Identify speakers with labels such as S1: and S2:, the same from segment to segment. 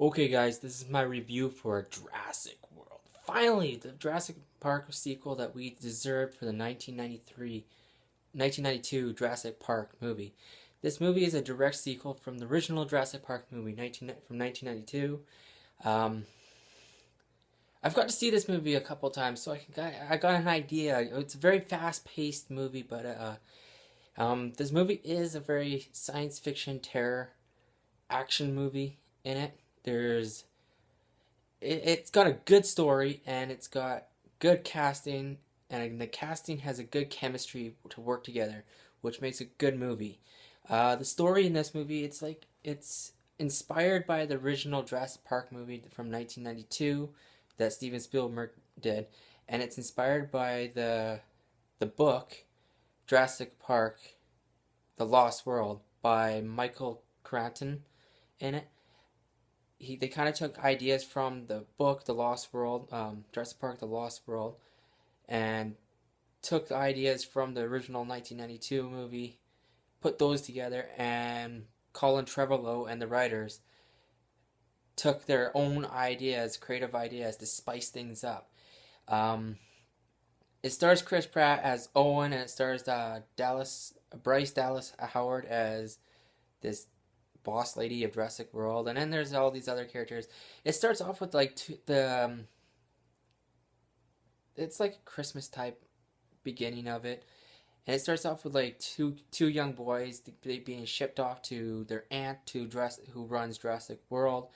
S1: Okay, guys, this is my review for Jurassic World. Finally, the Jurassic Park sequel that we deserved for the 1992 Jurassic Park movie. This movie is a direct sequel from the original Jurassic Park movie from 1992. Um, I've got to see this movie a couple times, so I got an idea. It's a very fast-paced movie, but this movie is a very science fiction terror action movie in it. It's got a good story and it's got good casting, and the casting has a good chemistry to work together, which makes a good movie. The story in this movie, it's inspired by the original Jurassic Park movie from 1992 that Steven Spielberg did, and it's inspired by the book Jurassic Park: The Lost World by Michael Crichton in it. They kind of took ideas from the book The Lost World, Jurassic Park: The Lost World, and took the ideas from the original 1992 movie, put those together, and Colin Trevorrow and the writers took their own ideas, creative ideas, to spice things up. Um, it stars Chris Pratt as Owen, and it stars Bryce Dallas Howard as this boss lady of Jurassic World, and then there's all these other characters. It starts off with it's like a Christmas type beginning of it, and it starts off with like two young boys being shipped off to their aunt who runs Jurassic World,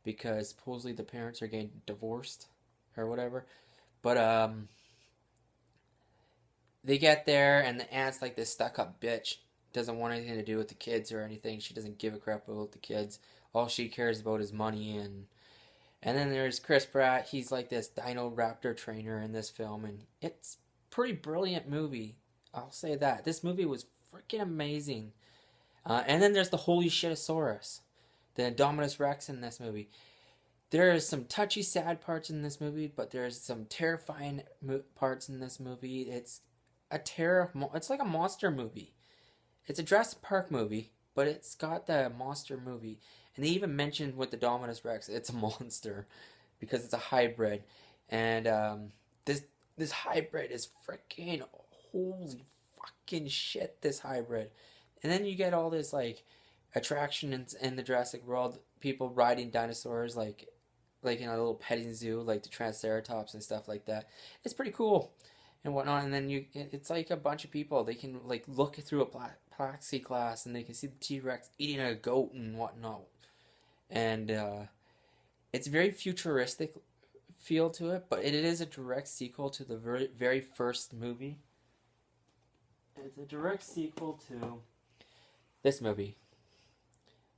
S1: because supposedly the parents are getting divorced or whatever. But they get there, and the aunt's like this stuck up bitch, doesn't want anything to do with the kids or anything. She doesn't give a crap about the kids. All she cares about is money. And then there's Chris Pratt. He's like this Dino Raptor trainer in this film, and it's a pretty brilliant movie. I'll say that. This movie was freaking amazing. And then there's the Holy Shitosaurus, the Indominus Rex in this movie. There are some touchy, sad parts in this movie, but there's some terrifying parts in this movie. It's like a monster movie. It's a Jurassic Park movie, but it's got the monster movie. And they even mentioned with the Dominus Rex, it's a monster because it's a hybrid. And this hybrid is freaking, holy fucking shit, this hybrid. And then you get all this like attraction in the Jurassic World, people riding dinosaurs like in a little petting zoo, like the Triceratops and stuff like that. It's pretty cool and whatnot. And then it's like a bunch of people. They can like look through a plexiglass and they can see the T-Rex eating a goat and whatnot. And it's very futuristic feel to it, but it is a direct sequel to the very first movie. It's a direct sequel to this movie.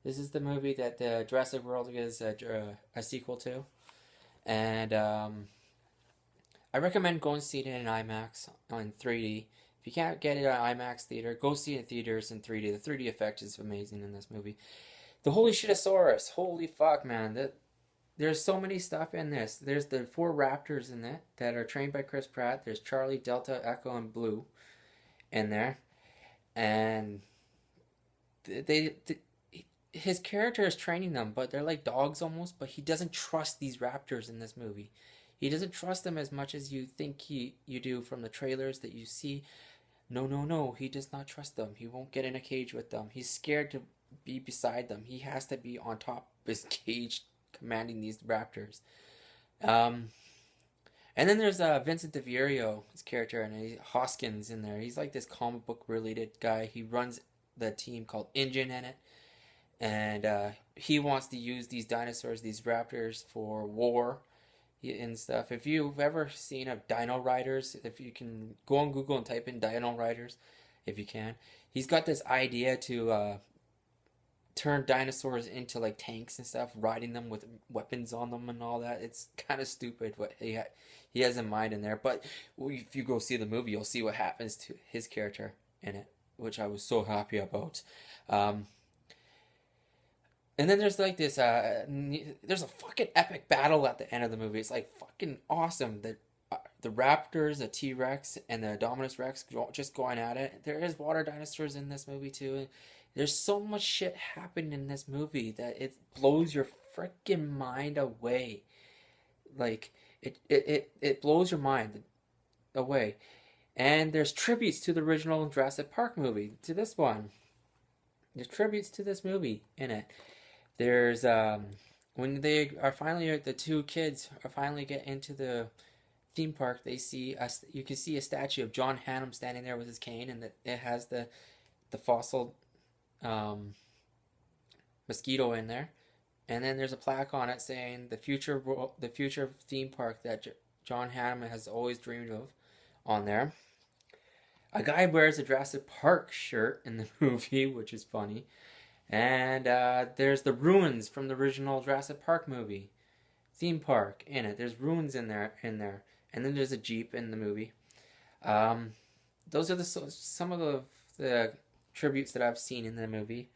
S1: This is the movie that the Jurassic World is a sequel to, and I recommend going to see it in IMAX on 3D. If you can't get it at IMAX theater, go see it in theaters in 3D. The 3D effect is amazing in this movie. The Holy Shitosaurus, holy fuck, man! There's so many stuff in this. There's the 4 raptors in it that are trained by Chris Pratt. There's Charlie, Delta, Echo, and Blue in there, and his character is training them, but they're like dogs almost. But he doesn't trust these raptors in this movie. He doesn't trust them as much as you think you do from the trailers that you see. No, no, no. He does not trust them. He won't get in a cage with them. He's scared to be beside them. He has to be on top of his cage commanding these raptors. And then there's Vincent DeVirio, his character, and Hoskins in there. He's like this comic book related guy. He runs the team called Engine in it. And he wants to use these dinosaurs, these raptors, for war and stuff. If you've ever seen of Dino Riders, if you can go on Google and type in Dino Riders, if you can, he's got this idea to turn dinosaurs into like tanks and stuff, riding them with weapons on them and all that. It's kind of stupid what he has in mind in there. But if you go see the movie, you'll see what happens to his character in it, which I was so happy about. And then there's like this, there's a fucking epic battle at the end of the movie. It's like fucking awesome. The raptors, the T-Rex, and the Dominus Rex just going at it. There is water dinosaurs in this movie too. There's so much shit happening in this movie that it blows your freaking mind away. Like it blows your mind away. And there's tributes to the original Jurassic Park movie, to this one. There's tributes to this movie in it. There's when they are finally the two kids are finally get into the theme park, they see us. You can see a statue of John Hannum standing there with his cane, and it has the fossil mosquito in there. And then there's a plaque on it saying the future theme park that John Hannum has always dreamed of on there. A guy wears a Jurassic Park shirt in the movie, which is funny. And there's the ruins from the original Jurassic Park movie theme park in it. There's ruins in there, and then there's a Jeep in the movie. Those are some of the tributes that I've seen in the movie,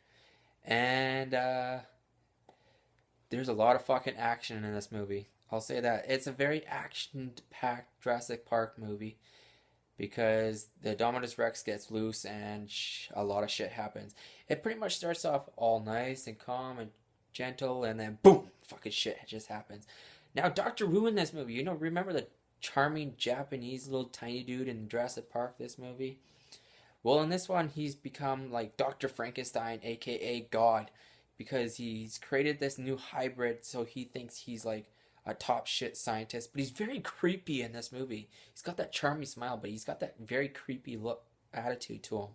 S1: and there's a lot of fucking action in this movie. I'll say that it's a very action-packed Jurassic Park movie. Because the Dominus Rex gets loose and a lot of shit happens. It pretty much starts off all nice and calm and gentle, and then boom, fucking shit just happens. Now, Dr. Wu in this movie, remember the charming Japanese little tiny dude in Jurassic Park, this movie? Well, in this one, he's become like Dr. Frankenstein, aka God, because he's created this new hybrid, so he thinks he's like a top shit scientist, but he's very creepy in this movie. He's got that charming smile, but he's got that very creepy attitude to him.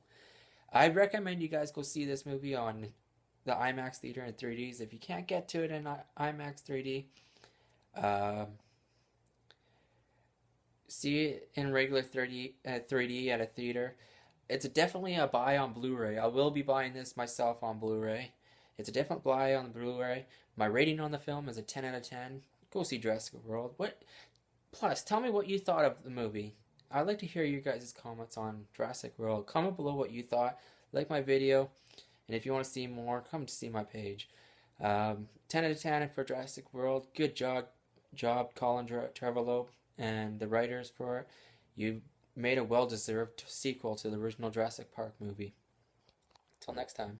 S1: I'd recommend you guys go see this movie on the IMAX theater in 3Ds. If you can't get to it in IMAX 3D, see it in regular 3D at a theater. It's definitely a buy on Blu-ray. I will be buying this myself on Blu-ray. It's a different buy on the Blu-ray. My rating on the film is a 10 out of 10. Go see Jurassic World. Plus, tell me what you thought of the movie. I'd like to hear your guys' comments on Jurassic World. Comment below what you thought. Like my video. And if you want to see more, come to see my page. 10 out of 10 for Jurassic World. Good job, Colin Trevorrow and the writers for it. You made a well-deserved sequel to the original Jurassic Park movie. Till next time.